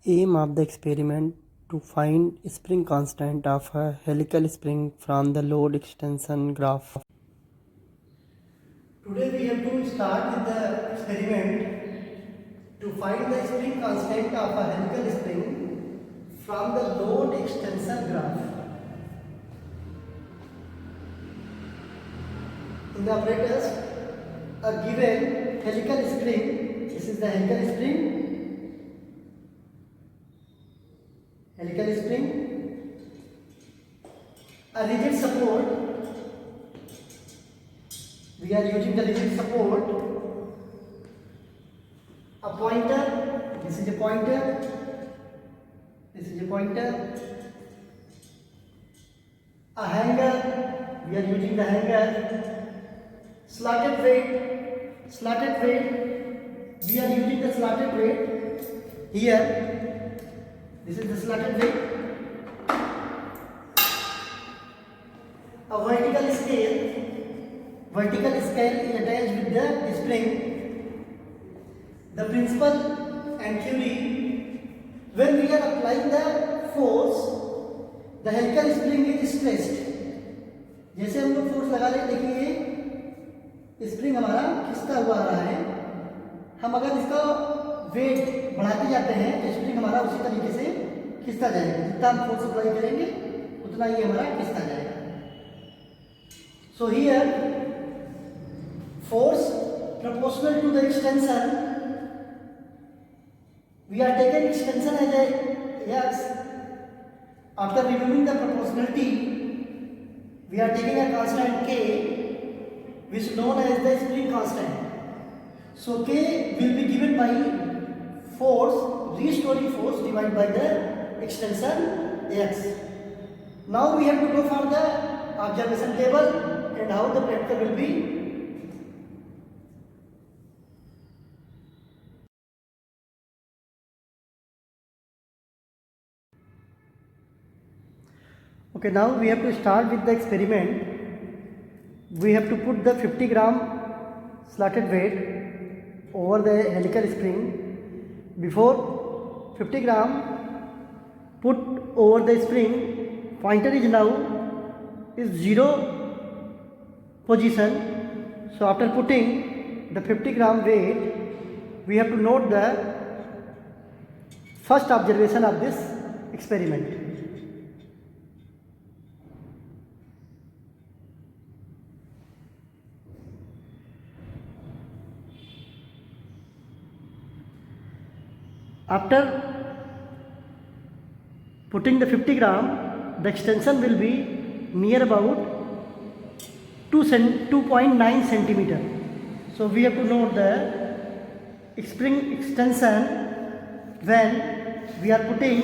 Aim of the experiment to find spring constant of a helical spring from the load extension graph. Today we have to start with the experiment to find the spring constant of a helical spring from the load extension graph. In the apparatus, a given helical spring, this is the helical spring, a rigid support, we are using the rigid support, a pointer, this is a pointer, a hanger, we are using the hanger, slotted weight, we are using the slotted weight here, this is the slotted weight, a vertical scale is attached with the spring. The principle and theory, when we are applying the force, the helical spring is stressed. जैसे हम लोग force लगा रहे हैं, देखिए spring हमारा खिसका हुआ आ रहा है, हम अगर इसका वेट बढ़ाते जाते हैं तो स्प्रिंग हमारा उसी तरीके से खिसता जाएगा, जितना हम फोर्स अप्लाई करेंगे उतना ही हमारा खिसता जाएगा. So here force proportional to the extension, we are taking extension as a x. After removing the proportionality, we are taking a constant k, which is known as the spring constant. So k will be given by force, restoring force divided by the extension x. Now we have to go for the observation table and how the practical will be. Okay, now we have to start with the experiment. We have to put the 50 gram slotted weight over the helical spring. Before 50 gram put over the spring, pointer is now is 0 position. So after putting the 50 gram weight, we have to note the first observation of this experiment. After putting the 50 gram, the extension will be near about 2.9 centimeter. So we have to note the spring extension when we are putting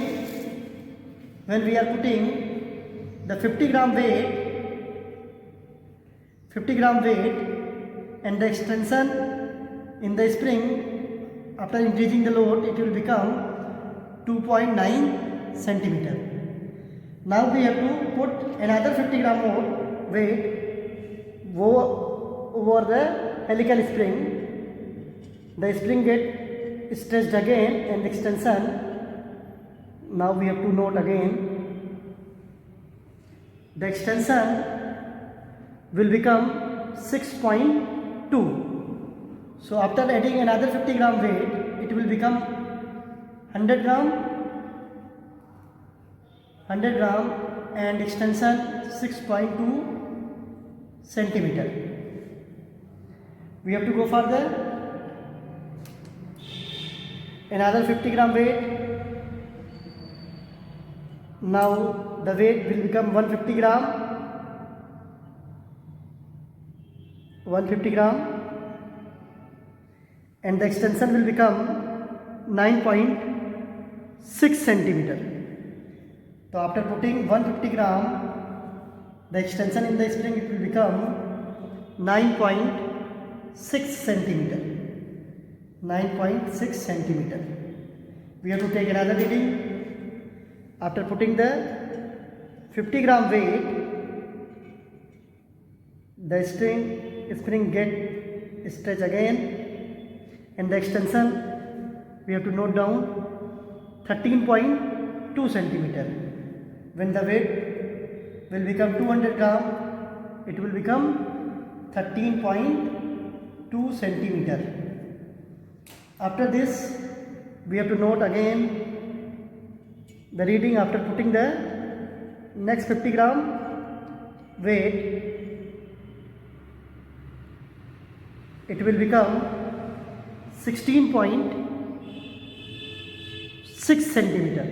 the 50 gram weight and the extension in the spring. After increasing the load, it will become 2.9 centimeter. Now we have to put another 50 gram more weight over the helical spring. The spring gets stretched again and extension. Now we have to note again the extension will become 6.2. So after adding another 50 gram weight, it will become 100 gram and extension 6.2 centimeter. We have to go further. Another 50 gram weight. Now the weight will become 150 gram. And the extension will become 9.6 centimeter. So after putting 150 gram, the extension in the spring, it will become 9.6 centimeter. 9.6 centimeter. We have to take another reading. After putting the 50 gram weight, the spring get stretched again. And the extension we have to note down 13.2 centimeter. When the weight will become 200 gram, it will become 13.2 centimeter. After this, we have to note again the reading after putting the next 50 gram weight. It will become 16.6 centimeter.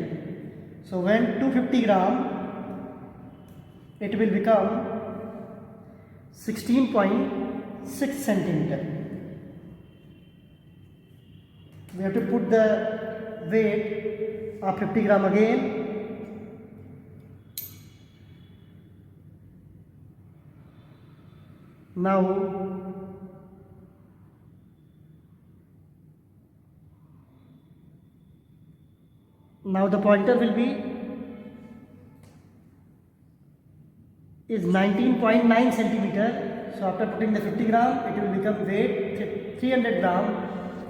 So when 250 gram, it will become 16.6 centimeter. We have to put the weight of 50 gram again. Now the pointer will be is 19.9 centimeter. So after putting the 50 gram, it will become weight 300 gram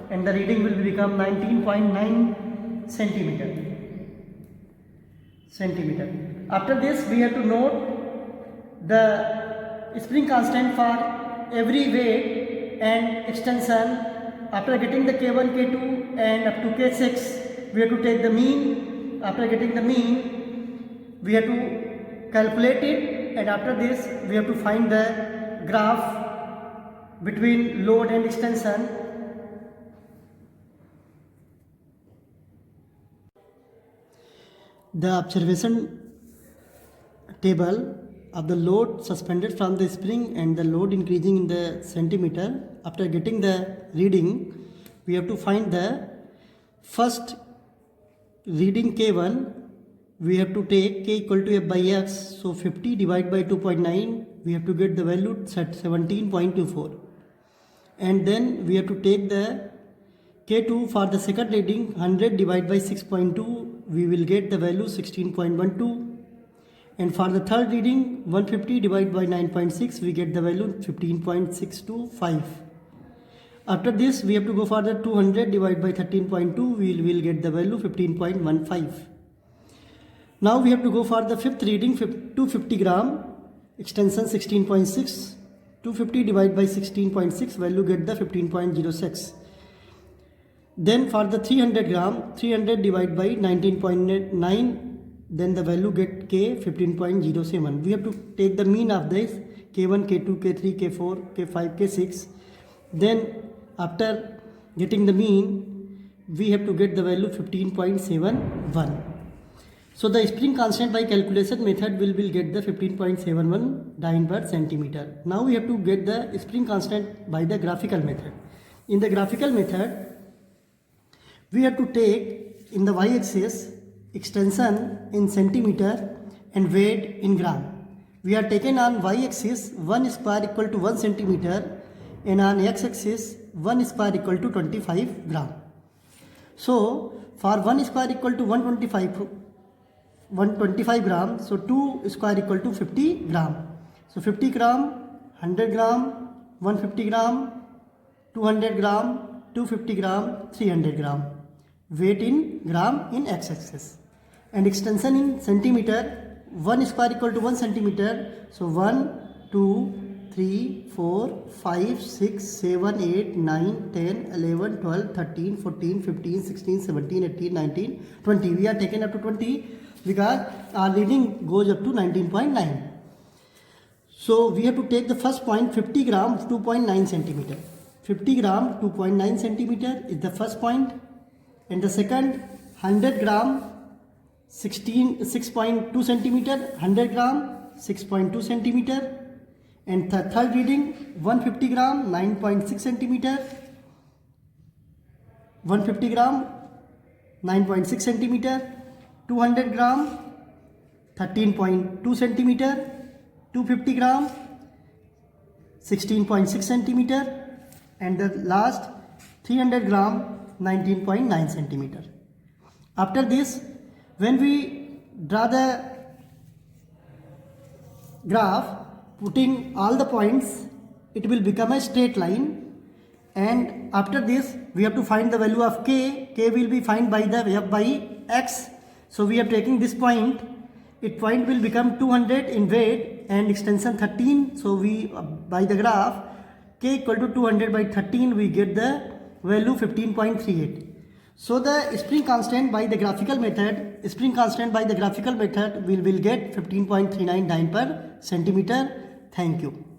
and the reading will become 19.9 centimeter. After this, we have to note the spring constant for every weight and extension. After getting the K1, K2 and up to K6, we have to take the mean. After getting the mean, we have to calculate it, and after this we have to find the graph between load and extension. The observation table of the load suspended from the spring and the load increasing in the centimeter. After getting the reading, we have to find the first reading K1. We have to take K equal to F by X. So 50 divided by 2.9, we have to get the value at 17.24. And then we have to take the K2 for the second reading, 100 divided by 6.2, we will get the value 16.12. And for the third reading, 150 divided by 9.6, we get the value 15.625. After this, we have to go for the 200 divided by 13.2, we will get the value 15.15. Now we have to go for the fifth reading, 250 gram, extension 16.6, 250 divided by 16.6, value get the 15.06. Then for the 300 gram, 300 divided by 19.9, then the value get K 15.07. We have to take the mean of this K1, K2, K3, K4, K5, K6. Then after getting the mean, we have to get the value 15.71. So the spring constant by calculation method will get the 15.71 dyne per centimeter. Now we have to get the spring constant by the graphical method. In the graphical method, we have to take in the y-axis extension in centimeter and weight in gram. We are taken on y-axis 1 square equal to 1 centimeter and on x-axis 1 square equal to 25 gram. So for 1 square equal to 125 gram, so 2 square equal to 50 gram. So 50 gram, 100 gram, 150 gram, 200 gram, 250 gram, 300 gram. Weight in gram in x-axis. And extension in centimeter, 1 square equal to 1 centimeter. So 1, 2, 3, 4, 5, 6, 7, 8, 9, 10, 11, 12, 13, 14, 15, 16, 17, 18, 19, 20. We are taken up to 20 because our reading goes up to 19.9. So we have to take the first point 50 gram 2.9 centimeter. 50 gram 2.9 centimeter is the first point. And the second 100 gram 6.2 centimeter, 100 gram 6.2 centimeter. And the third reading 150 gram 9.6 centimeter, 150 gram 9.6 centimeter, 200 gram 13.2 centimeter, 250 gram 16.6 centimeter, and the last 300 gram 19.9 centimeter. After this, when we draw the graph, putting all the points, it will become a straight line, and after this we have to find the value of k will be find by the f by x. So we are taking this point, it point will become 200 in weight and extension 13. So we by the graph k equal to 200 by 13, we get the value 15.38. So the spring constant by the graphical method, we will get 15.39 Dyne per centimeter. Thank you.